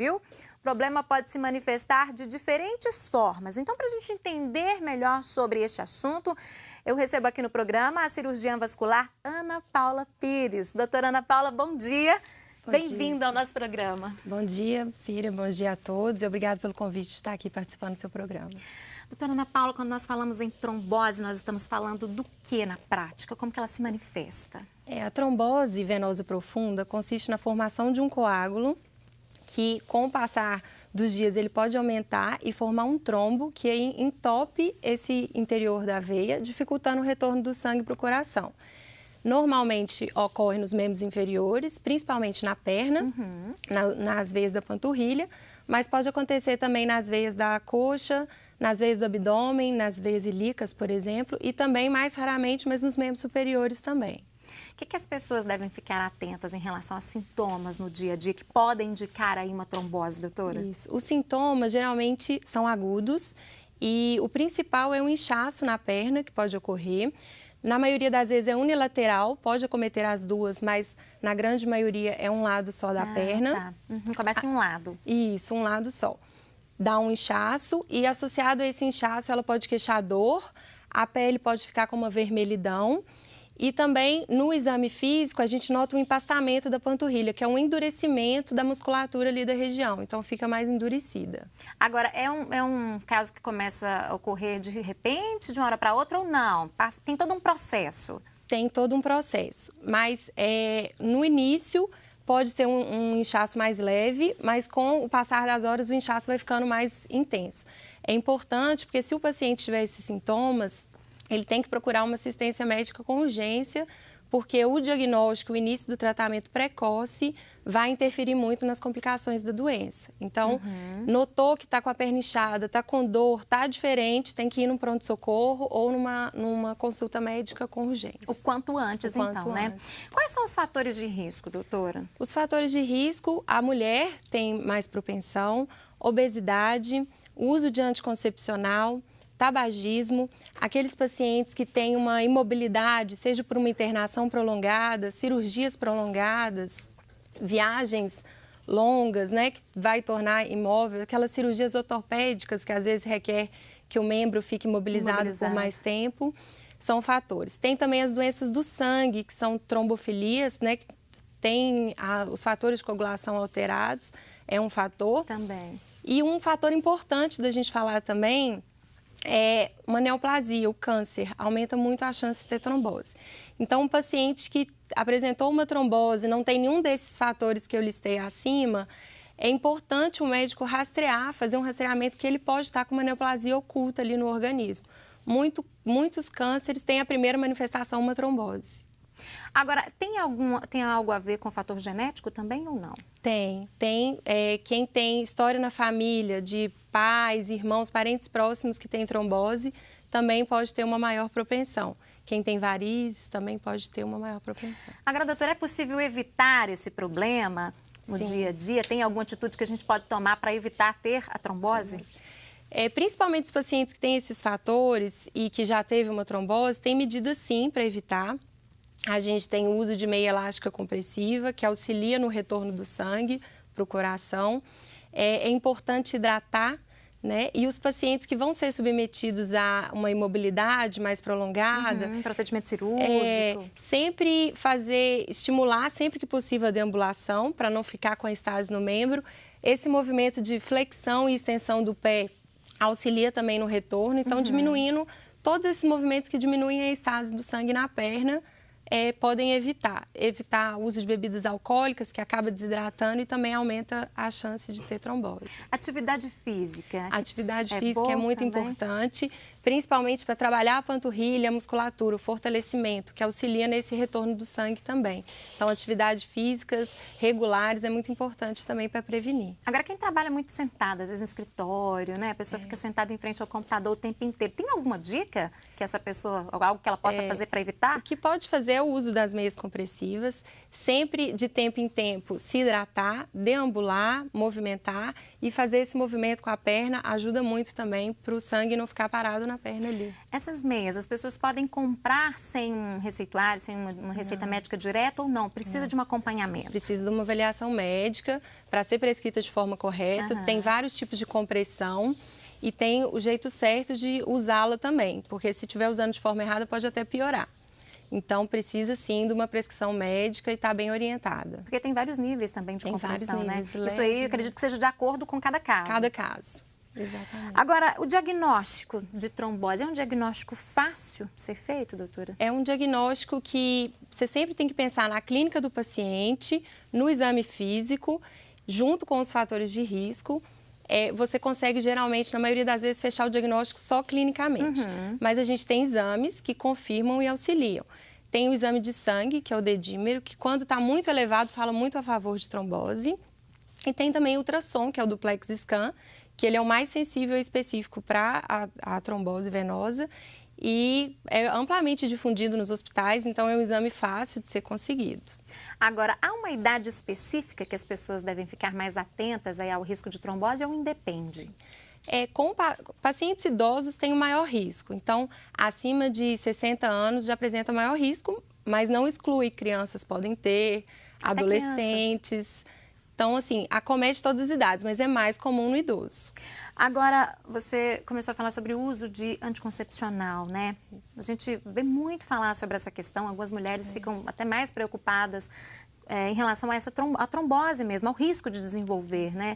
viu? O problema pode se manifestar de diferentes formas. Então, para a gente entender melhor sobre este assunto, eu recebo aqui no programa a cirurgiã vascular Ana Paula Pires. Doutora Ana Paula, bom dia. Bem-vinda ao nosso programa. Bom dia, Cira. Bom dia a todos e obrigado pelo convite de estar aqui participando do seu programa. Doutora Ana Paula, quando nós falamos em trombose, nós estamos falando do que na prática? Como que ela se manifesta? A trombose venosa profunda consiste na formação de um coágulo que, com o passar dos dias, ele pode aumentar e formar um trombo que entope esse interior da veia, dificultando o retorno do sangue para o coração. Normalmente ocorre nos membros inferiores, principalmente na perna, nas veias da panturrilha, mas pode acontecer também nas veias da coxa, nas veias do abdômen, nas veias ilíacas, por exemplo, e também, mais raramente, mas nos membros superiores também. O que as pessoas devem ficar atentas em relação aos sintomas no dia a dia que podem indicar aí uma trombose, doutora? Isso. Os sintomas geralmente são agudos e o principal é um inchaço na perna que pode ocorrer. Na maioria das vezes é unilateral, pode acometer as duas, mas na grande maioria é um lado só da perna. Tá. Começa em um lado. Isso, um lado só. Dá um inchaço e associado a esse inchaço ela pode queixar dor, a pele pode ficar com uma vermelhidão e também no exame físico a gente nota um empastamento da panturrilha, que é um endurecimento da musculatura ali da região, então fica mais endurecida. Agora, é um caso que começa a ocorrer de repente, de uma hora para outra ou não? Tem todo um processo? Tem todo um processo, mas no início pode ser um inchaço mais leve, mas com o passar das horas o inchaço vai ficando mais intenso. É importante porque se o paciente tiver esses sintomas, ele tem que procurar uma assistência médica com urgência, porque o diagnóstico, o início do tratamento precoce vai interferir muito nas complicações da doença. Então, notou que está com a perna inchada, está com dor, está diferente, tem que ir num pronto-socorro ou numa consulta médica com urgência. O quanto antes, então, né? Quais são os fatores de risco, doutora? Os fatores de risco, a mulher tem mais propensão, obesidade, uso de anticoncepcional, tabagismo, aqueles pacientes que têm uma imobilidade, seja por uma internação prolongada, cirurgias prolongadas, viagens longas, né, que vai tornar imóvel, aquelas cirurgias ortopédicas que às vezes requer que o membro fique imobilizado por mais tempo, são fatores. Tem também as doenças do sangue, que são trombofilias, né, que tem os fatores de coagulação alterados, é um fator. Também. E um fator importante da gente falar também é uma neoplasia, o câncer, aumenta muito a chance de ter trombose. Então, um paciente que apresentou uma trombose, não tem nenhum desses fatores que eu listei acima, é importante o médico rastrear, fazer um rastreamento que ele pode estar com uma neoplasia oculta ali no organismo. Muitos cânceres têm a primeira manifestação uma trombose. Agora, tem algo a ver com o fator genético também ou não? Tem. Quem tem história na família de pais, irmãos, parentes próximos que têm trombose, também pode ter uma maior propensão. Quem tem varizes também pode ter uma maior propensão. Agora, doutora, é possível evitar esse problema no dia a dia? Tem alguma atitude que a gente pode tomar para evitar ter a trombose? Principalmente os pacientes que têm esses fatores e que já teve uma trombose, tem medidas sim para evitar. A gente tem o uso de meia elástica compressiva, que auxilia no retorno do sangue para o coração. É importante hidratar, né? E os pacientes que vão ser submetidos a uma imobilidade mais prolongada... procedimento cirúrgico. Sempre estimular sempre que possível a deambulação, para não ficar com a estase no membro. Esse movimento de flexão e extensão do pé auxilia também no retorno. Então, diminuindo todos esses movimentos que diminuem a estase do sangue na perna, podem evitar o uso de bebidas alcoólicas, que acaba desidratando e também aumenta a chance de ter trombose. Atividade física. Atividade física é muito importante, principalmente para trabalhar a panturrilha, a musculatura, o fortalecimento, que auxilia nesse retorno do sangue também. Então, atividades físicas regulares é muito importante também para prevenir. Agora, quem trabalha muito sentado, às vezes no escritório, né? A pessoa fica sentada em frente ao computador o tempo inteiro. Tem alguma dica que essa pessoa, algo que ela possa fazer para evitar? O que pode fazer até o uso das meias compressivas, sempre de tempo em tempo se hidratar, deambular, movimentar e fazer esse movimento com a perna ajuda muito também para o sangue não ficar parado na perna ali. Essas meias, as pessoas podem comprar sem um receituário, sem uma receita médica direta ou não? Precisa de um acompanhamento? Precisa de uma avaliação médica para ser prescrita de forma correta. Tem vários tipos de compressão. E tem o jeito certo de usá-la também, porque se estiver usando de forma errada pode até piorar. Então, precisa sim de uma prescrição médica e estar bem orientada. Porque tem vários níveis também de compressão, né? Níveis, Isso aí eu acredito que seja de acordo com cada caso. Cada caso, exatamente. Agora, o diagnóstico de trombose é um diagnóstico fácil de ser feito, doutora? É um diagnóstico que você sempre tem que pensar na clínica do paciente, no exame físico, junto com os fatores de risco. Você consegue, geralmente, na maioria das vezes, fechar o diagnóstico só clinicamente. Mas a gente tem exames que confirmam e auxiliam. Tem o exame de sangue, que é o dedímero, que quando está muito elevado, fala muito a favor de trombose. E tem também o ultrassom, que é o duplex scan, que ele é o mais sensível e específico para a trombose venosa. E é amplamente difundido nos hospitais, então é um exame fácil de ser conseguido. Agora, há uma idade específica que as pessoas devem ficar mais atentas aí ao risco de trombose ou independe? Pacientes idosos têm o maior risco, então acima de 60 anos já apresenta maior risco, mas não exclui, crianças podem ter, até adolescentes. Crianças. Então, assim, acomete todas as idades, mas é mais comum no idoso. Agora, você começou a falar sobre o uso de anticoncepcional, né? A gente vê muito falar sobre essa questão, algumas mulheres ficam até mais preocupadas em relação a essa trombose mesmo, ao risco de desenvolver, né?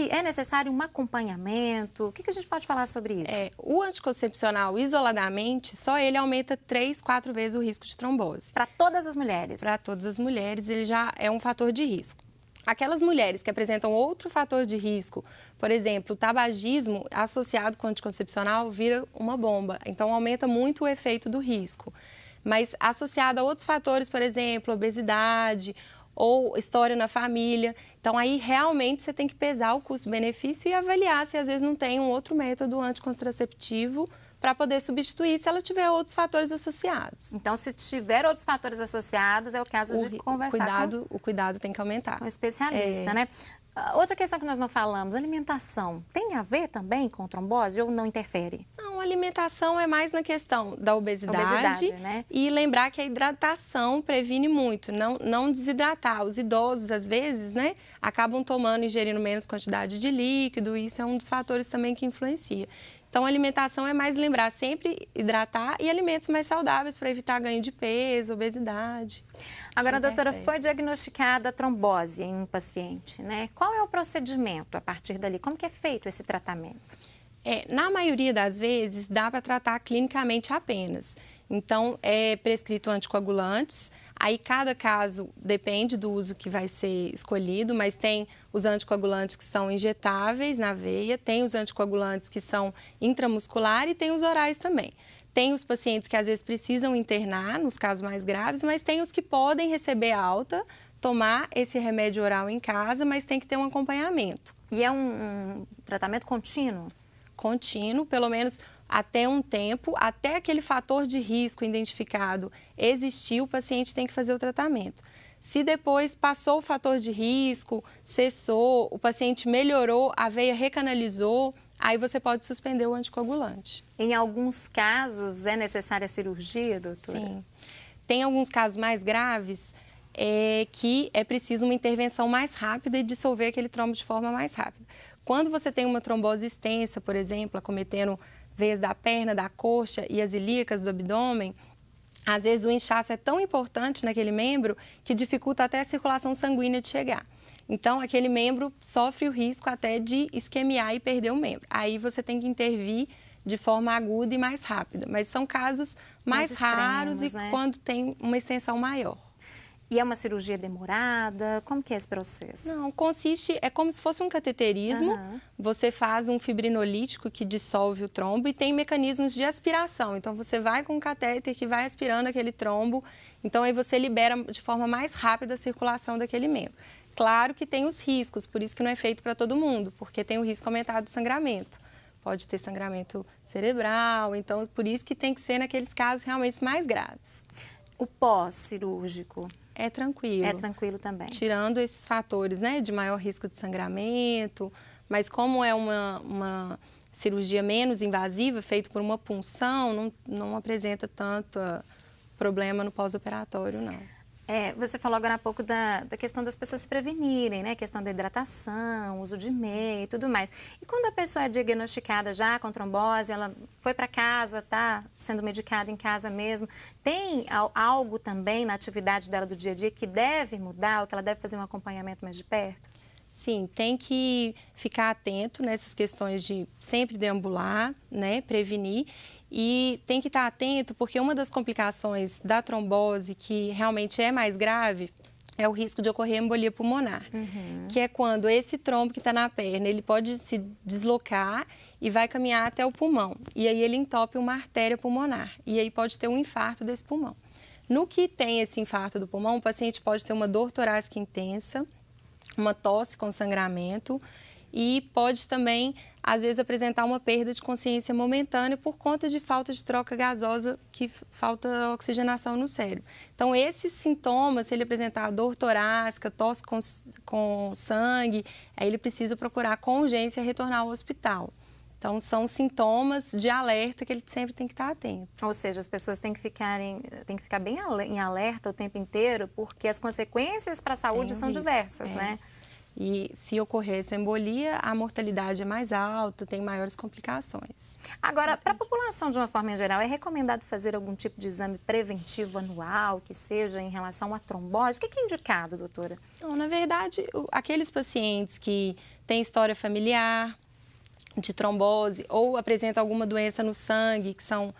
É necessário um acompanhamento? O que a gente pode falar sobre isso? O anticoncepcional, isoladamente, só ele aumenta 3, 4 vezes o risco de trombose. Para todas as mulheres? Para todas as mulheres, ele já é um fator de risco. Aquelas mulheres que apresentam outro fator de risco, por exemplo, o tabagismo associado com o anticoncepcional vira uma bomba, então aumenta muito o efeito do risco. Mas associado a outros fatores, por exemplo, obesidade ou história na família, então aí realmente você tem que pesar o custo-benefício e avaliar se às vezes não tem um outro método anticontraceptivo para poder substituir se ela tiver outros fatores associados. Então, se tiver outros fatores associados, é o caso de conversar o cuidado tem que aumentar. Com um especialista, né? Outra questão que nós não falamos, alimentação, tem a ver também com trombose ou não interfere? Não, a alimentação é mais na questão da obesidade né? E lembrar que a hidratação previne muito, não desidratar. Os idosos, às vezes, né, acabam ingerindo menos quantidade de líquido, e isso é um dos fatores também que influencia. Então, a alimentação é mais lembrar sempre hidratar e alimentos mais saudáveis para evitar ganho de peso, obesidade. Agora, doutora, foi diagnosticada trombose em um paciente, né? Qual é o procedimento a partir dali? Como que é feito esse tratamento? Na maioria das vezes, dá para tratar clinicamente apenas. Então, é prescrito anticoagulantes. Aí, cada caso depende do uso que vai ser escolhido, mas tem os anticoagulantes que são injetáveis na veia, tem os anticoagulantes que são intramuscular e tem os orais também. Tem os pacientes que às vezes precisam internar, nos casos mais graves, mas tem os que podem receber alta, tomar esse remédio oral em casa, mas tem que ter um acompanhamento. E é um tratamento contínuo? Contínuo, pelo menos até um tempo, até aquele fator de risco identificado existir, o paciente tem que fazer o tratamento. Se depois passou o fator de risco, cessou, o paciente melhorou, a veia recanalizou, aí você pode suspender o anticoagulante. Em alguns casos é necessária a cirurgia, doutora? Sim. Tem alguns casos mais graves que é preciso uma intervenção mais rápida e dissolver aquele trombo de forma mais rápida. Quando você tem uma trombose extensa, por exemplo, acometendo veias da perna, da coxa e as ilíacas do abdômen, às vezes o inchaço é tão importante naquele membro que dificulta até a circulação sanguínea de chegar. Então, aquele membro sofre o risco até de isquemiar e perder o membro. Aí você tem que intervir de forma aguda e mais rápida. Mas são casos mais raros e quando tem uma extensão maior. E é uma cirurgia demorada? Como que é esse processo? Não, é como se fosse um cateterismo. Você faz um fibrinolítico que dissolve o trombo e tem mecanismos de aspiração. Então, você vai com um catéter que vai aspirando aquele trombo. Então, aí você libera de forma mais rápida a circulação daquele membro. Claro que tem os riscos, por isso que não é feito para todo mundo, porque tem o risco aumentado de sangramento. Pode ter sangramento cerebral, então por isso que tem que ser naqueles casos realmente mais graves. O pós-cirúrgico? É tranquilo. É tranquilo também. Tirando esses fatores, né, de maior risco de sangramento, mas como é uma cirurgia menos invasiva, feita por uma punção, não apresenta tanto problema no pós-operatório, não. Você falou agora há pouco da questão das pessoas se prevenirem, né? A questão da hidratação, uso de meia e tudo mais. E quando a pessoa é diagnosticada já com trombose, ela foi para casa, tá sendo medicada em casa mesmo, tem algo também na atividade dela do dia a dia que deve mudar, ou que ela deve fazer um acompanhamento mais de perto? Sim, tem que ficar atento nessas questões de sempre deambular, né, prevenir. E tem que estar atento porque uma das complicações da trombose, que realmente é mais grave, é o risco de ocorrer embolia pulmonar, que é quando esse trombo que está na perna, ele pode se deslocar e vai caminhar até o pulmão. E aí ele entope uma artéria pulmonar e aí pode ter um infarto desse pulmão. No que tem esse infarto do pulmão, o paciente pode ter uma dor torácica intensa, uma tosse com sangramento e pode também, às vezes, apresentar uma perda de consciência momentânea por conta de falta de troca gasosa, que falta oxigenação no cérebro. Então, esses sintomas, se ele apresentar dor torácica, tosse com sangue, aí ele precisa procurar com urgência retornar ao hospital. Então, são sintomas de alerta que ele sempre tem que estar atento. Ou seja, as pessoas têm que ficar bem em alerta o tempo inteiro, porque as consequências para a saúde são diversas, né? E se ocorrer essa embolia, a mortalidade é mais alta, tem maiores complicações. Agora, para a população de uma forma geral, é recomendado fazer algum tipo de exame preventivo anual, que seja em relação à trombose? O que é indicado, doutora? Então, na verdade, aqueles pacientes que têm história familiar de trombose ou apresentam alguma doença no sangue, que são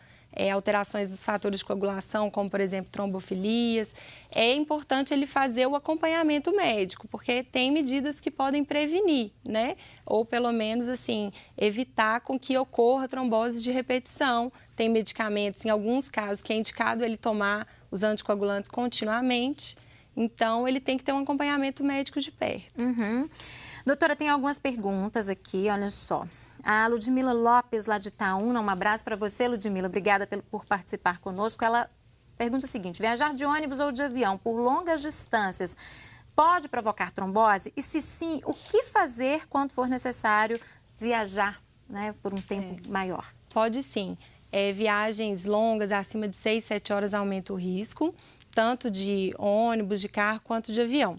alterações dos fatores de coagulação, como, por exemplo, trombofilias, é importante ele fazer o acompanhamento médico, porque tem medidas que podem prevenir, né? Ou, pelo menos, assim, evitar com que ocorra trombose de repetição. Tem medicamentos, em alguns casos, que é indicado ele tomar os anticoagulantes continuamente. Então, ele tem que ter um acompanhamento médico de perto. Doutora, tem algumas perguntas aqui, olha só. A Ludmila Lopes, lá de Itaúna, um abraço para você, Ludmila. Obrigada por participar conosco. Ela pergunta o seguinte: viajar de ônibus ou de avião por longas distâncias pode provocar trombose? E se sim, o que fazer quando for necessário viajar, né, por um tempo maior? Pode sim. Viagens longas, acima de 6, 7 horas, aumenta o risco, tanto de ônibus, de carro, quanto de avião.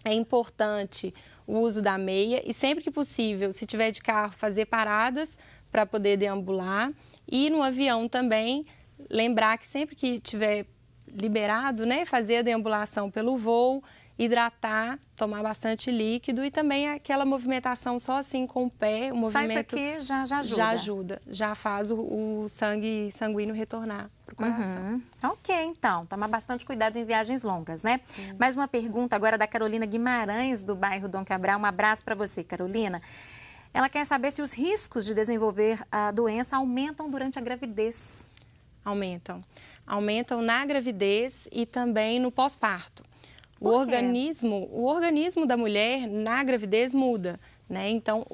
É importante o uso da meia e sempre que possível, se tiver de carro, fazer paradas para poder deambular. E no avião também, lembrar que sempre que tiver liberado, né, fazer a deambulação pelo voo, hidratar, tomar bastante líquido e também aquela movimentação só assim com o pé. O movimento só isso aqui já ajuda? Já ajuda, já faz o sangue sanguíneo retornar para o coração. Ok, então, tomar bastante cuidado em viagens longas, né? Mais uma pergunta agora da Carolina Guimarães, do bairro Dom Cabral. Um abraço para você, Carolina. Ela quer saber se os riscos de desenvolver a doença aumentam durante a gravidez. Aumentam. Aumentam na gravidez e também no pós-parto. O organismo da mulher na gravidez muda, né? Então,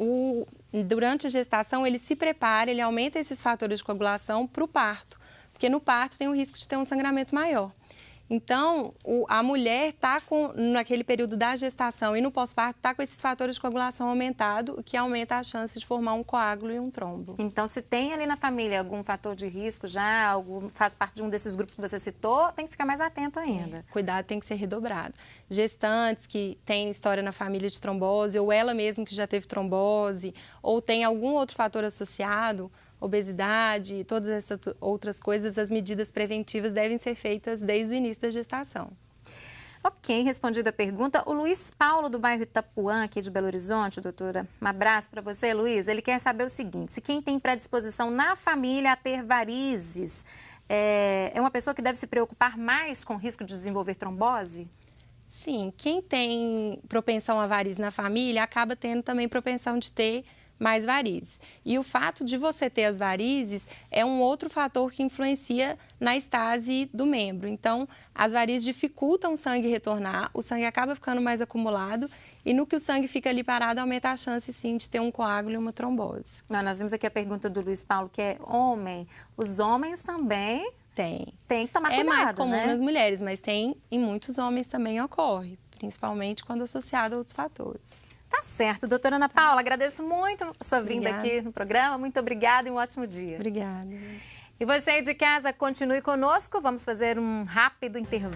durante a gestação, ele se prepara, ele aumenta esses fatores de coagulação para o parto, porque no parto tem o risco de ter um sangramento maior. Então, a mulher está naquele período da gestação e no pós-parto está com esses fatores de coagulação aumentado, o que aumenta a chance de formar um coágulo e um trombo. Então, se tem ali na família algum fator de risco já, faz parte de um desses grupos que você citou, tem que ficar mais atento ainda. Cuidado tem que ser redobrado. Gestantes que têm história na família de trombose, ou ela mesma que já teve trombose, ou tem algum outro fator associado, obesidade, todas essas outras coisas, as medidas preventivas devem ser feitas desde o início da gestação. Ok, respondida a pergunta. O Luiz Paulo, do bairro Itapuã, aqui de Belo Horizonte, doutora, um abraço para você, Luiz. Ele quer saber o seguinte: se quem tem predisposição na família a ter varizes é uma pessoa que deve se preocupar mais com o risco de desenvolver trombose? Sim, quem tem propensão a varizes na família acaba tendo também propensão de ter mais varizes. E o fato de você ter as varizes é um outro fator que influencia na estase do membro. Então, as varizes dificultam o sangue retornar, o sangue acaba ficando mais acumulado e no que o sangue fica ali parado, aumenta a chance, sim, de ter um coágulo e uma trombose. Nós vimos aqui a pergunta do Luiz Paulo, que é homem. Os homens também Tem. Tem que tomar cuidado, É mais comum né? nas mulheres, mas tem em muitos homens também ocorre, principalmente quando associado a outros fatores. Tá certo. Doutora Ana Paula, agradeço muito a sua vinda Obrigada. aqui no programa. Muito obrigada e um ótimo dia. Obrigada. E você aí de casa, continue conosco. Vamos fazer um rápido intervalo.